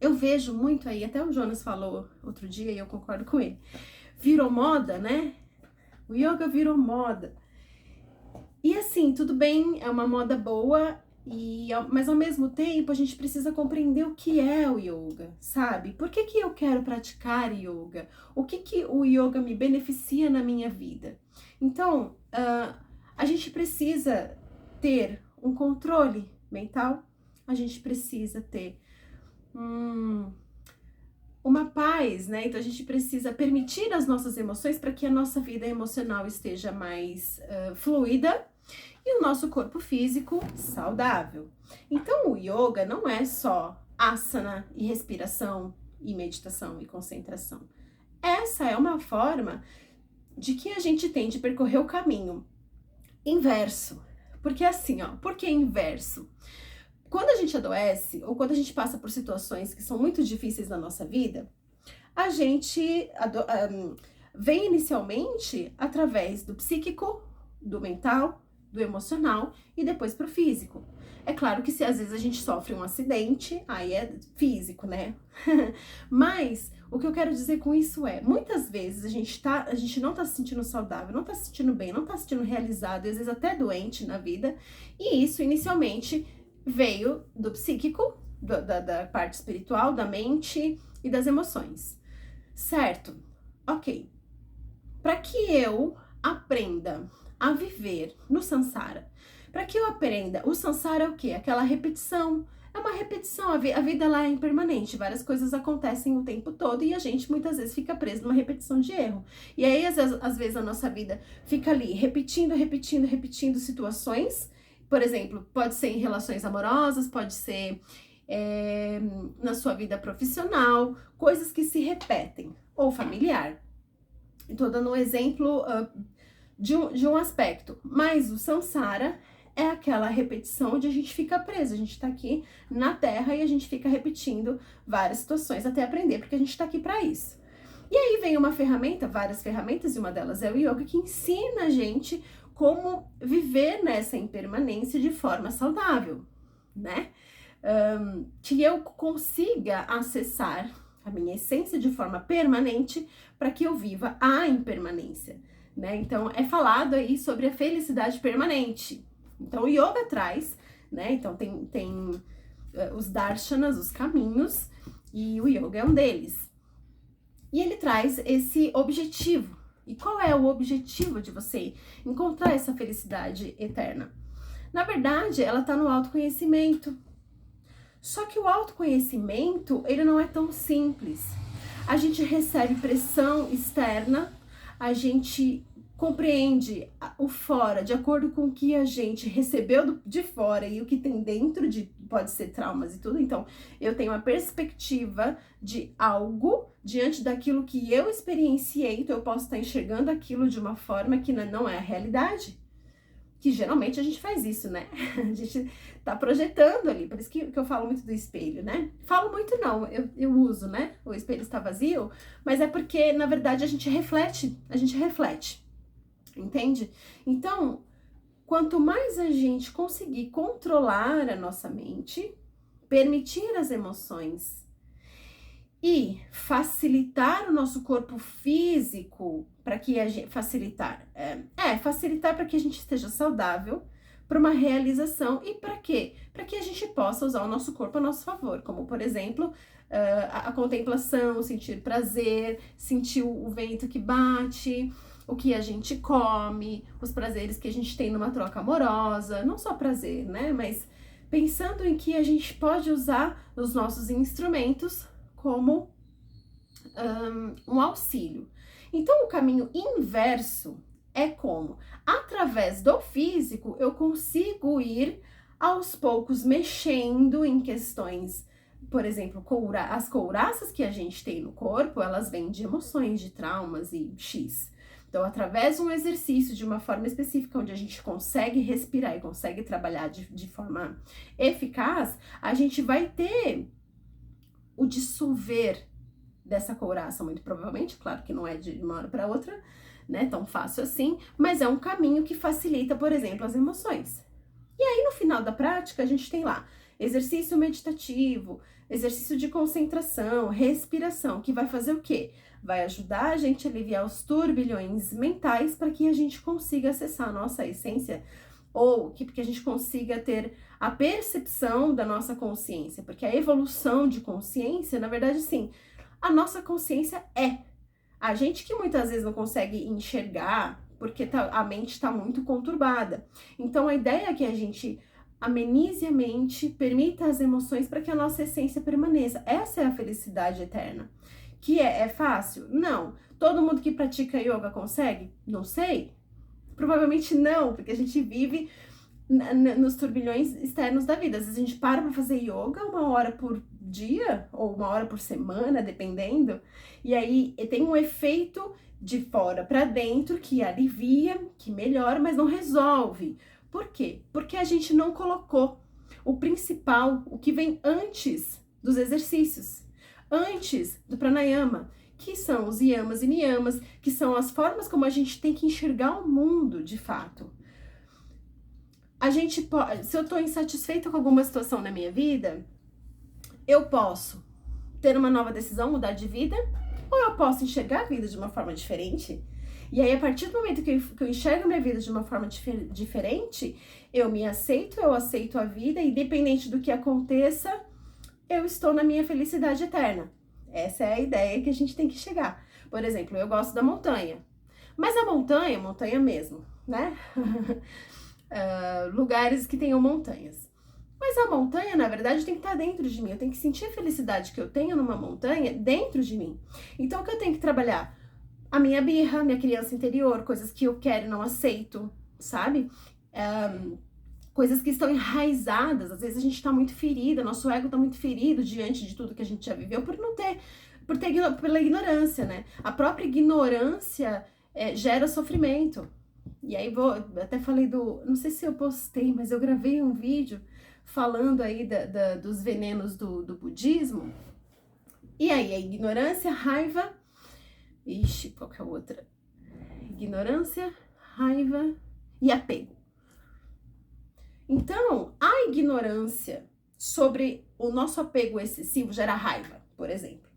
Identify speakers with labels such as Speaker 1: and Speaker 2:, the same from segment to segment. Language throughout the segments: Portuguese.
Speaker 1: eu vejo muito aí, até o Jonas falou outro dia e eu concordo com ele, virou moda, né? O yoga virou moda. E assim, tudo bem, é uma moda boa, mas ao mesmo tempo a gente precisa compreender o que é o yoga, sabe? Por que que eu quero praticar yoga? O que que o yoga me beneficia na minha vida? Então, a gente precisa ter um controle mental, a gente precisa ter uma paz, né? Então a gente precisa permitir as nossas emoções para que a nossa vida emocional esteja mais fluida e o nosso corpo físico saudável. Então o yoga não é só asana e respiração e meditação e concentração. Essa é uma forma de que a gente tem de percorrer o caminho inverso. Porque assim, ó, por que inverso? Quando a gente adoece ou quando a gente passa por situações que são muito difíceis na nossa vida, a gente vem inicialmente através do psíquico, do mental, do emocional e depois pro físico. É claro que se às vezes a gente sofre um acidente, aí é físico, né? Mas o que eu quero dizer com isso é, muitas vezes a gente não tá se sentindo saudável, não tá se sentindo bem, não tá se sentindo realizado, e às vezes até doente na vida, e isso inicialmente veio do psíquico, da parte espiritual, da mente e das emoções. Certo? Ok. Para que eu aprenda a viver no samsara, para que eu aprenda, o samsara é o quê? Aquela repetição. É uma repetição, a vida lá é impermanente, várias coisas acontecem o tempo todo e a gente muitas vezes fica preso numa repetição de erro. E aí, às vezes, a nossa vida fica ali repetindo situações. Por exemplo, pode ser em relações amorosas, pode ser na sua vida profissional, coisas que se repetem, ou familiar. Estou dando um exemplo de um aspecto, mas o samsara é aquela repetição onde a gente fica preso, a gente tá aqui na Terra e a gente fica repetindo várias situações até aprender, porque a gente tá aqui para isso. E aí vem uma ferramenta, várias ferramentas, e uma delas é o yoga, que ensina a gente como viver nessa impermanência de forma saudável, né? Que eu consiga acessar a minha essência de forma permanente para que eu viva a impermanência, né? Então, é falado aí sobre a felicidade permanente. Então, o yoga traz, né? Então, tem os darshanas, os caminhos, e o yoga é um deles. E ele traz esse objetivo. E qual é o objetivo de você encontrar essa felicidade eterna? Na verdade, ela está no autoconhecimento. Só que o autoconhecimento, ele não é tão simples. A gente recebe pressão externa, a gente compreende o fora de acordo com o que a gente recebeu de fora e o que tem dentro, pode ser traumas e tudo. Então, eu tenho a perspectiva de algo diante daquilo que eu experienciei, então eu posso estar enxergando aquilo de uma forma que não é a realidade. Que geralmente a gente faz isso, né? A gente tá projetando ali, por isso que eu falo muito do espelho, né? Falo muito não, eu uso, né? O espelho está vazio, mas é porque, na verdade, a gente reflete, entende? Então, quanto mais a gente conseguir controlar a nossa mente, permitir as emoções e facilitar o nosso corpo físico para que a gente facilitar para que a gente esteja saudável, para uma realização e para quê? Para que a gente possa usar o nosso corpo a nosso favor, como por exemplo, a contemplação, sentir prazer, sentir o vento que bate, o que a gente come, os prazeres que a gente tem numa troca amorosa, não só prazer, né? Mas pensando em que a gente pode usar os nossos instrumentos como um auxílio. Então, o caminho inverso é como, através do físico, eu consigo ir aos poucos mexendo em questões, por exemplo, as couraças que a gente tem no corpo, elas vêm de emoções, de traumas e X. Então, através de um exercício de uma forma específica, onde a gente consegue respirar e consegue trabalhar de forma eficaz, a gente vai ter o dissolver dessa couraça, muito provavelmente, claro que não é de uma hora para outra, né, tão fácil assim, mas é um caminho que facilita, por exemplo, as emoções. E aí, no final da prática, a gente tem lá exercício meditativo, exercício de concentração, respiração, que vai fazer o quê? Vai ajudar a gente a aliviar os turbilhões mentais para que a gente consiga acessar a nossa essência, ou que a gente consiga ter a percepção da nossa consciência, porque a evolução de consciência, na verdade, sim, a nossa consciência é. A gente que muitas vezes não consegue enxergar, porque a mente está muito conturbada. Então, a ideia é que a gente amenize a mente, permita as emoções para que a nossa essência permaneça. Essa é a felicidade eterna. Que é fácil? Não. Todo mundo que pratica yoga consegue? Não sei. Provavelmente não, porque a gente vive nos turbilhões externos da vida. Às vezes a gente para fazer yoga 1 hora por dia, ou 1 hora por semana, dependendo, e aí tem um efeito de fora para dentro que alivia, que melhora, mas não resolve. Por quê? Porque a gente não colocou o principal, o que vem antes dos exercícios, antes do pranayama, que são os yamas e niyamas, que são as formas como a gente tem que enxergar o mundo de fato. A gente pode, se eu tô insatisfeita com alguma situação na minha vida, eu posso ter uma nova decisão, mudar de vida, ou eu posso enxergar a vida de uma forma diferente. E aí, a partir do momento que eu enxergo a minha vida de uma forma diferente, eu me aceito, eu aceito a vida, independente do que aconteça, eu estou na minha felicidade eterna. Essa é a ideia que a gente tem que chegar. Por exemplo, eu gosto da montanha. Mas a montanha mesmo, né? Lugares que tenham montanhas. Mas a montanha, na verdade, tem que estar dentro de mim. Eu tenho que sentir a felicidade que eu tenho numa montanha dentro de mim. Então, o que eu tenho que trabalhar? A minha birra, minha criança interior, coisas que eu quero e não aceito, sabe? Coisas que estão enraizadas. Às vezes a gente tá muito ferida, nosso ego tá muito ferido diante de tudo que a gente já viveu pela ignorância, né? A própria ignorância gera sofrimento. E aí até falei não sei se eu postei, mas eu gravei um vídeo falando aí dos venenos do budismo. E aí, a ignorância, raiva... Ixi, qual que é a outra? Ignorância, raiva e apego. Então, a ignorância sobre o nosso apego excessivo gera raiva, por exemplo.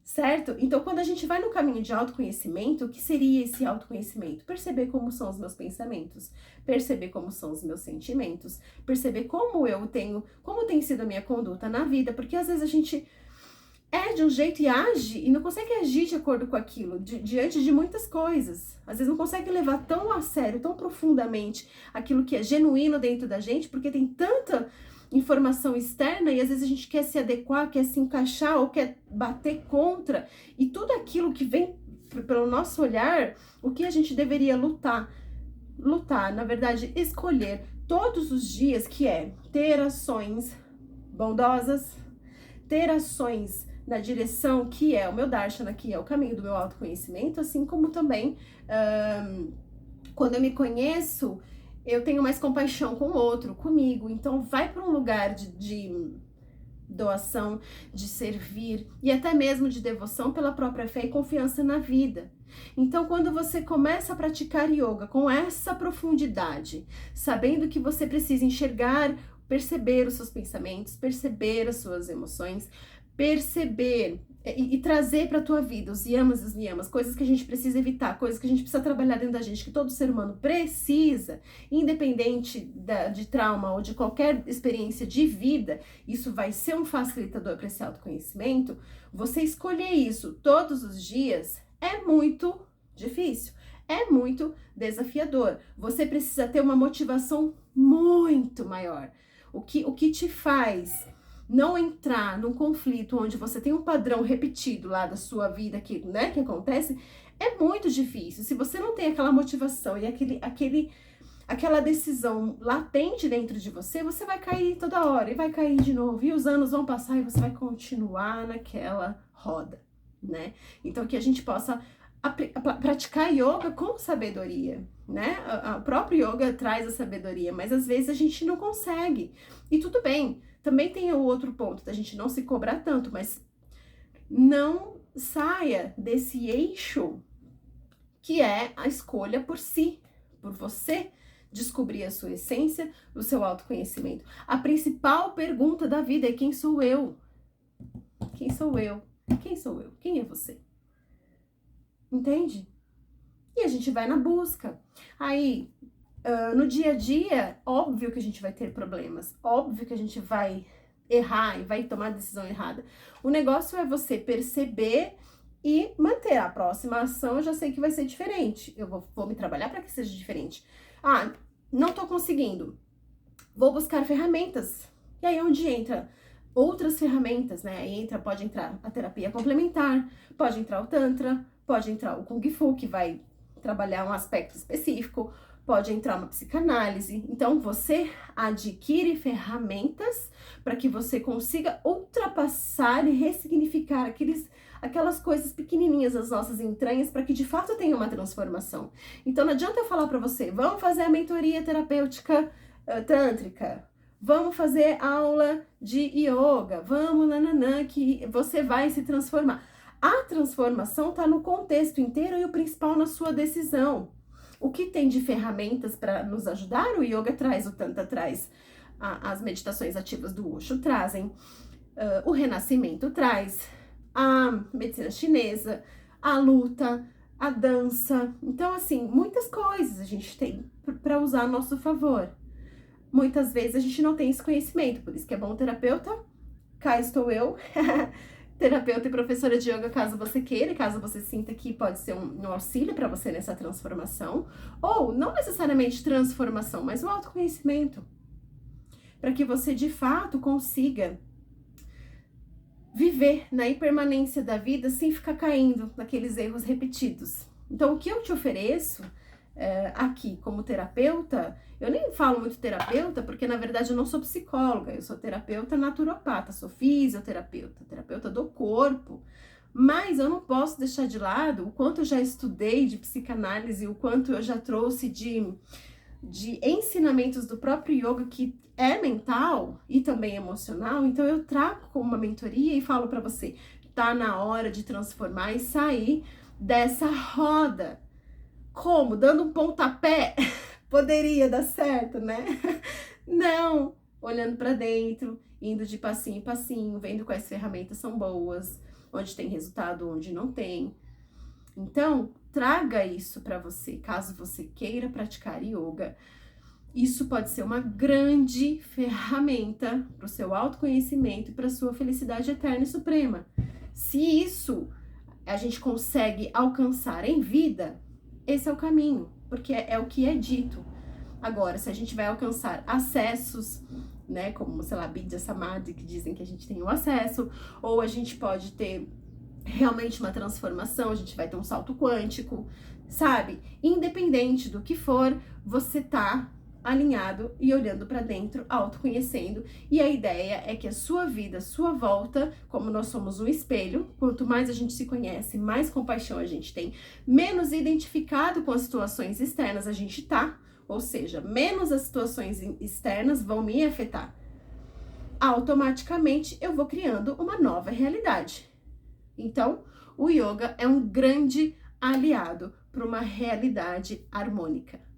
Speaker 1: Certo? Então, quando a gente vai no caminho de autoconhecimento, o que seria esse autoconhecimento? Perceber como são os meus pensamentos, perceber como são os meus sentimentos, perceber como tem sido a minha conduta na vida, porque às vezes a gente é de um jeito e age e não consegue agir de acordo com aquilo, diante de muitas coisas. Às vezes não consegue levar tão a sério, tão profundamente aquilo que é genuíno dentro da gente, porque tem tanta informação externa e às vezes a gente quer se adequar, quer se encaixar ou quer bater contra. E tudo aquilo que vem pelo nosso olhar, o que a gente deveria lutar, na verdade, escolher todos os dias, que é ter ações bondosas, ter ações na direção que é o meu Darshana, que é o caminho do meu autoconhecimento, assim como também, quando eu me conheço, eu tenho mais compaixão com o outro, comigo. Então, vai para um lugar de doação, de servir e até mesmo de devoção pela própria fé e confiança na vida. Então, quando você começa a praticar yoga com essa profundidade, sabendo que você precisa enxergar, perceber os seus pensamentos, perceber as suas emoções, perceber e trazer para a tua vida os yamas e os niyamas, coisas que a gente precisa evitar, coisas que a gente precisa trabalhar dentro da gente, que todo ser humano precisa, independente de trauma ou de qualquer experiência de vida, isso vai ser um facilitador para esse autoconhecimento. Você escolher isso todos os dias é muito difícil, é muito desafiador. Você precisa ter uma motivação muito maior. O que te faz não entrar num conflito onde você tem um padrão repetido lá da sua vida que acontece, é muito difícil. Se você não tem aquela motivação e aquela decisão latente dentro de você, você vai cair toda hora e vai cair de novo. E os anos vão passar e você vai continuar naquela roda, né? Então, que a gente possa praticar yoga com sabedoria, né? O próprio yoga traz a sabedoria, mas às vezes a gente não consegue. E tudo bem. Também tem o outro ponto da gente não se cobrar tanto, mas não saia desse eixo que é a escolha por si, por você descobrir a sua essência, o seu autoconhecimento. A principal pergunta da vida é: quem sou eu? Quem sou eu? Quem sou eu? Quem é você? Entende? E a gente vai na busca. Aí, no dia a dia, óbvio que a gente vai ter problemas, óbvio que a gente vai errar e vai tomar a decisão errada. O negócio é você perceber e manter. A próxima ação eu já sei que vai ser diferente. Eu vou me trabalhar para que seja diferente. Ah, não tô conseguindo. Vou buscar ferramentas. E aí é onde entra outras ferramentas, né? Aí pode entrar a terapia complementar, pode entrar o Tantra, pode entrar o Kung Fu, que vai trabalhar um aspecto específico, pode entrar uma psicanálise. Então, você adquire ferramentas para que você consiga ultrapassar e ressignificar aquelas coisas pequenininhas das nossas entranhas para que de fato tenha uma transformação. Então, não adianta eu falar para você: vamos fazer a mentoria terapêutica tântrica, vamos fazer aula de yoga, vamos nananã, que você vai se transformar. A transformação está no contexto inteiro e o principal na sua decisão. O que tem de ferramentas para nos ajudar? O yoga traz, o Tantra traz, as meditações ativas do Osho trazem, o renascimento traz, a medicina chinesa, a luta, a dança. Então, assim, muitas coisas a gente tem para usar a nosso favor. Muitas vezes a gente não tem esse conhecimento, por isso que é bom terapeuta. Cá estou eu, terapeuta e professora de yoga, caso você queira, caso você sinta que pode ser um auxílio para você nessa transformação, ou não necessariamente transformação, mas o autoconhecimento, para que você de fato consiga viver na impermanência da vida sem ficar caindo naqueles erros repetidos. Então, o que eu te ofereço aqui como terapeuta, eu nem falo muito terapeuta, porque na verdade eu não sou psicóloga, eu sou terapeuta naturopata, sou fisioterapeuta, terapeuta do corpo, mas eu não posso deixar de lado o quanto eu já estudei de psicanálise, o quanto eu já trouxe de ensinamentos do próprio yoga, que é mental e também emocional. Então eu trago como uma mentoria e falo para você: tá na hora de transformar e sair dessa roda. Como? Dando um pontapé? Poderia dar certo, né? Não! Olhando para dentro, indo de passinho em passinho, vendo quais ferramentas são boas, onde tem resultado, onde não tem. Então, traga isso para você, caso você queira praticar yoga. Isso pode ser uma grande ferramenta para o seu autoconhecimento e para a sua felicidade eterna e suprema. Se isso a gente consegue alcançar em vida, esse é o caminho, porque é o que é dito. Agora, se a gente vai alcançar acessos, né, como, sei lá, Vidya Samadhi, que dizem que a gente tem o acesso, ou a gente pode ter realmente uma transformação, a gente vai ter um salto quântico, sabe? Independente do que for, você tá alinhado e olhando para dentro, autoconhecendo, e a ideia é que a sua vida, a sua volta, como nós somos um espelho, quanto mais a gente se conhece, mais compaixão a gente tem, menos identificado com as situações externas a gente tá, ou seja, menos as situações externas vão me afetar. Automaticamente eu vou criando uma nova realidade. Então, o yoga é um grande aliado para uma realidade harmônica.